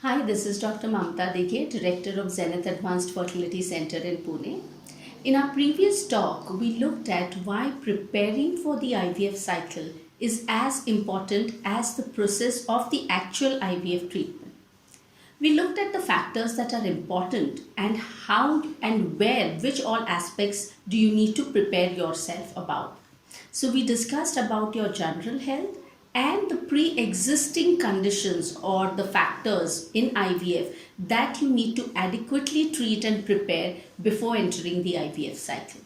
Hi, this is Dr. Mamta Dighe, Director of Xenith Advanced Fertility Center in Pune. In our previous talk, we looked at why preparing for the IVF cycle is as important as the process of the actual IVF treatment. We looked at the factors that are important and how and where, which all aspects do you need to prepare yourself about. So we discussed about your general health and the pre-existing conditions or the factors in IVF that you need to adequately treat and prepare before entering the IVF cycle.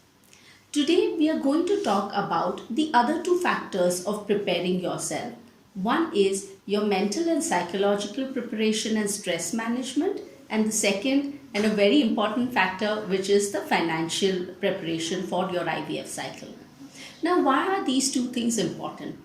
Today, we are going to talk about the other two factors of preparing yourself. One is your mental and psychological preparation and stress management, and the second, and a very important factor, which is the financial preparation for your IVF cycle. Now, why are these two things important?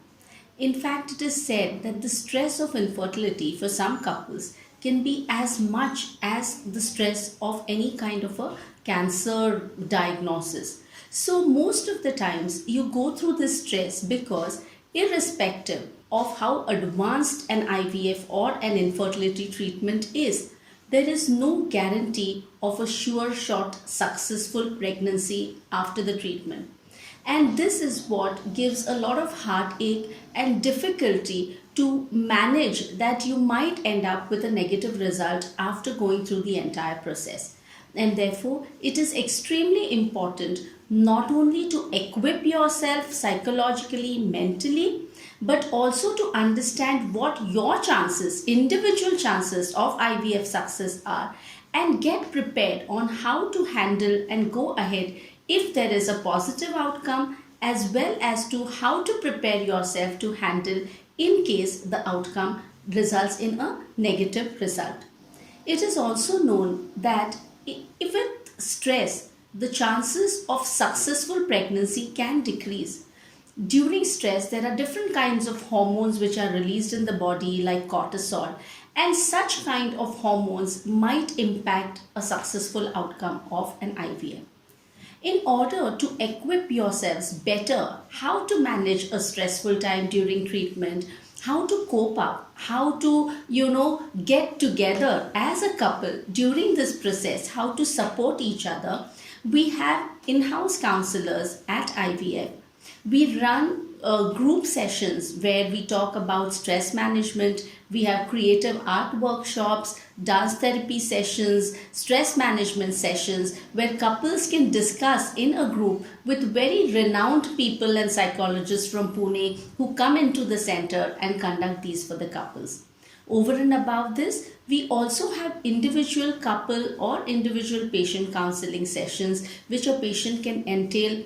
In fact, it is said that the stress of infertility for some couples can be as much as the stress of any kind of a cancer diagnosis. So, most of the times you go through this stress because, irrespective of how advanced an IVF or an infertility treatment is, there is no guarantee of a sure shot successful pregnancy after the treatment. And this is what gives a lot of heartache and difficulty to manage that you might end up with a negative result after going through the entire process. And therefore, it is extremely important not only to equip yourself psychologically, mentally, but also to understand what your chances, individual chances of IVF success are, and get prepared on how to handle and go ahead if there is a positive outcome, as well as to how to prepare yourself to handle in case the outcome results in a negative result. It is also known that if with stress, the chances of successful pregnancy can decrease. During stress, there are different kinds of hormones which are released in the body, like cortisol, and such kind of hormones might impact a successful outcome of an IVF. In order to equip yourselves better how to manage a stressful time during treatment, how to cope up, how to get together as a couple during this process, how to support each other, we have in-house counselors at IVF. We run group sessions where we talk about stress management. We have creative art workshops, dance therapy sessions, stress management sessions where couples can discuss in a group with very renowned people and psychologists from Pune who come into the center and conduct these for the couples. Over and above this, we also have individual couple or individual patient counseling sessions which a patient can entail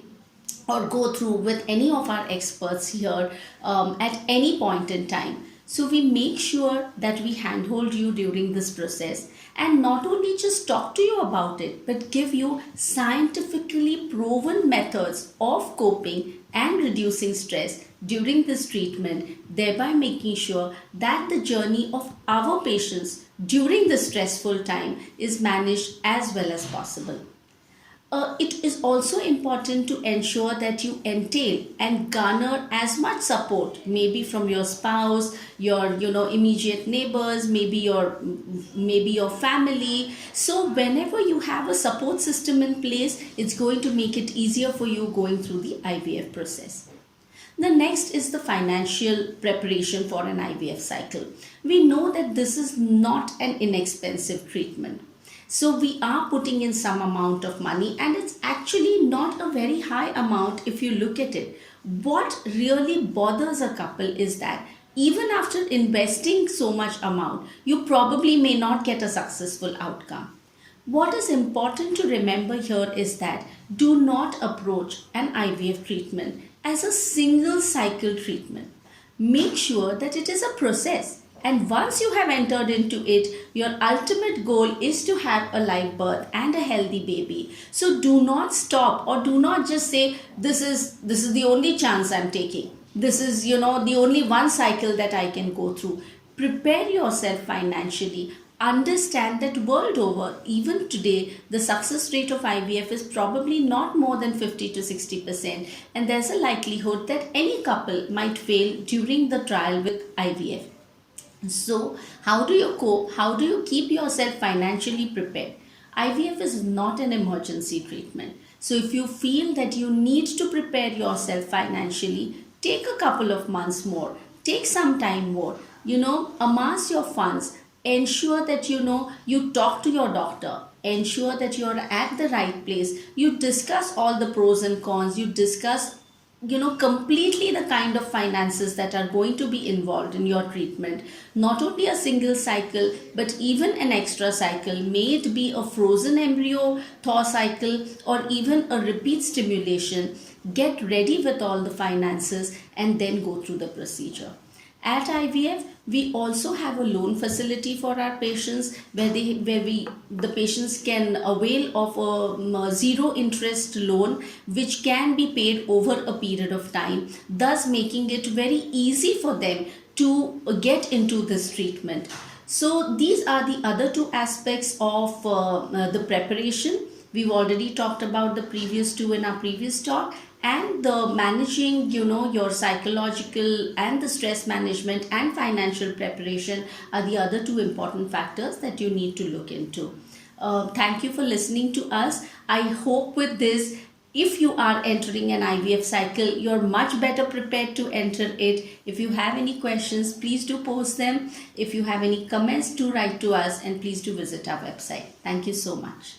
or go through with any of our experts here at any point in time. So we make sure that we handhold you during this process and not only just talk to you about it, but give you scientifically proven methods of coping and reducing stress during this treatment, thereby making sure that the journey of our patients during this stressful time is managed as well as possible. It is also important to ensure that you entail and garner as much support, maybe from your spouse, your immediate neighbors, maybe your family. So whenever you have a support system in place, it's going to make it easier for you going through the IVF process. The next is the financial preparation for an IVF cycle. We know that this is not an inexpensive treatment. So we are putting in some amount of money, and it's actually not a very high amount if you look at it. What really bothers a couple is that even after investing so much amount, you probably may not get a successful outcome. What is important to remember here is that do not approach an IVF treatment as a single cycle treatment. Make sure that it is a process. And once you have entered into it, your ultimate goal is to have a live birth and a healthy baby. So do not stop or do not just say, this is the only chance I'm taking. This is, the only one cycle that I can go through. Prepare yourself financially. Understand that world over, even today, the success rate of IVF is probably not more than 50 to 60%. And there's a likelihood that any couple might fail during the trial with IVF. So, how do you cope? How do you keep yourself financially prepared? IVF is not an emergency treatment. So, if you feel that you need to prepare yourself financially, take a couple of months more, take some time more, amass your funds, ensure that you talk to your doctor, ensure that you're at the right place, you discuss all the pros and cons, you discuss completely the kind of finances that are going to be involved in your treatment. Not only a single cycle but even an extra cycle, may it be a frozen embryo thaw cycle or even a repeat stimulation. Get ready with all the finances and then go through the procedure. At IVF, we also have a loan facility for our patients the patients can avail of a zero interest loan which can be paid over a period of time, thus making it very easy for them to get into this treatment. So these are the other two aspects of the preparation. We've already talked about the previous two in our previous talk, and the managing your psychological and the stress management and financial preparation are the other two important factors that you need to look into. Thank you for listening to us. I hope with this, if you are entering an IVF cycle, you're much better prepared to enter it. If you have any questions, please do post them. If you have any comments, do write to us, and please do visit our website. Thank you so much.